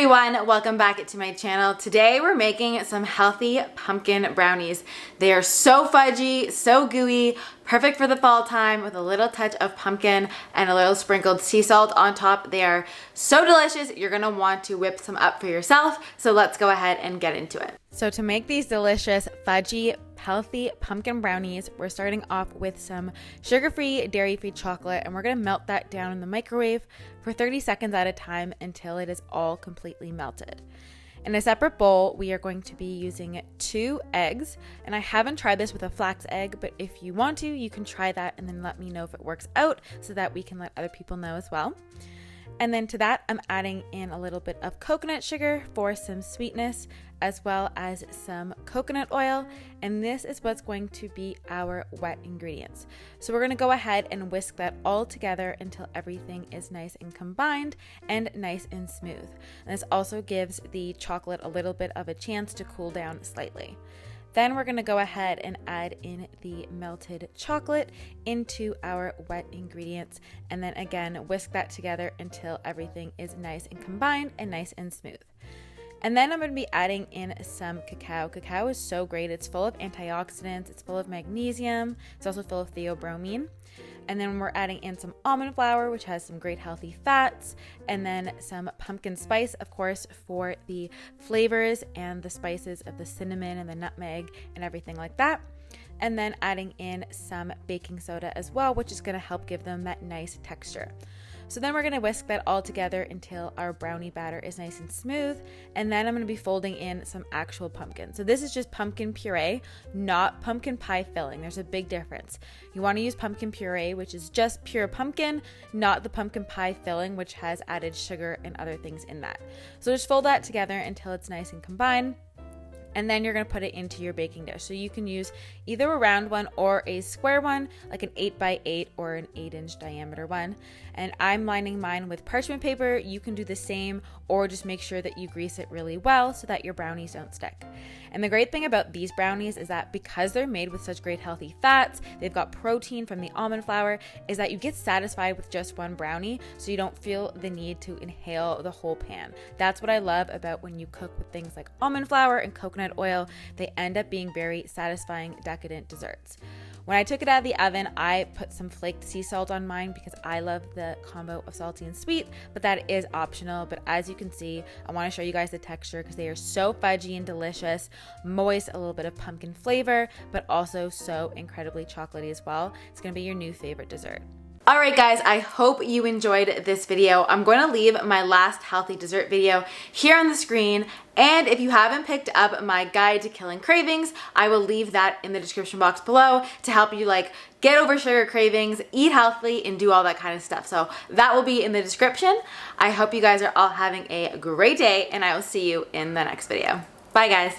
everyone, welcome back to my channel. Today we're making some healthy pumpkin brownies. They are so fudgy, so gooey, perfect for the fall time with a little touch of pumpkin and a little sprinkled sea salt on top. They are so delicious, you're gonna want to whip some up for yourself. So let's go ahead and get into it. So to make these delicious, fudgy, healthy pumpkin brownies, we're starting off with some sugar-free, dairy-free chocolate, and we're gonna melt that down in the microwave for 30 seconds at a time until it is all completely melted. In a separate bowl, we are going to be using 2 eggs, and I haven't tried this with a flax egg, but if you want to, you can try that and then let me know if it works out so that we can let other people know as well. And then to that, I'm adding in a little bit of coconut sugar for some sweetness, as well as some coconut oil. And this is what's going to be our wet ingredients. So we're going to go ahead and whisk that all together until everything is nice and combined and nice and smooth. And this also gives the chocolate a little bit of a chance to cool down slightly. Then we're going to go ahead and add in the melted chocolate into our wet ingredients, and then again whisk that together until everything is nice and combined and nice and smooth. And then I'm going to be adding in some cacao. Cacao is so great. It's full of antioxidants, it's full of magnesium, it's also full of theobromine. And then we're adding in some almond flour, which has some great healthy fats, and then some pumpkin spice, of course, for the flavors and the spices of the cinnamon and the nutmeg and everything like that. And then adding in some baking soda as well, which is going to help give them that nice texture. So then we're going to whisk that all together until our brownie batter is nice and smooth. And then I'm going to be folding in some actual pumpkin. So this is just pumpkin puree, not pumpkin pie filling. There's a big difference. You want to use pumpkin puree, which is just pure pumpkin, not the pumpkin pie filling, which has added sugar and other things in that. So just fold that together until it's nice and combined. And then you're going to put it into your baking dish. So you can use either a round one or a square one, like an 8x8 or an 8-inch diameter one. And I'm lining mine with parchment paper. You can do the same, or just make sure that you grease it really well so that your brownies don't stick. And the great thing about these brownies is that because they're made with such great healthy fats, they've got protein from the almond flour, is that you get satisfied with just one brownie, so you don't feel the need to inhale the whole pan. That's what I love about when you cook with things like almond flour and coconut oil. They end up being very satisfying, decadent desserts. When I took it out of the oven, I put some flaked sea salt on mine because I love the combo of salty and sweet, but that is optional. But as you can see, I want to show you guys the texture because they are so fudgy and delicious, moist, a little bit of pumpkin flavor, but also so incredibly chocolatey as well. It's going to be your new favorite dessert. All right, guys, I hope you enjoyed this video. I'm going to leave my last healthy dessert video here on the screen. And if you haven't picked up my guide to killing cravings, I will leave that in the description box below to help you get over sugar cravings, eat healthily, and do all that kind of stuff. So that will be in the description. I hope you guys are all having a great day, and I will see you in the next video. Bye, guys.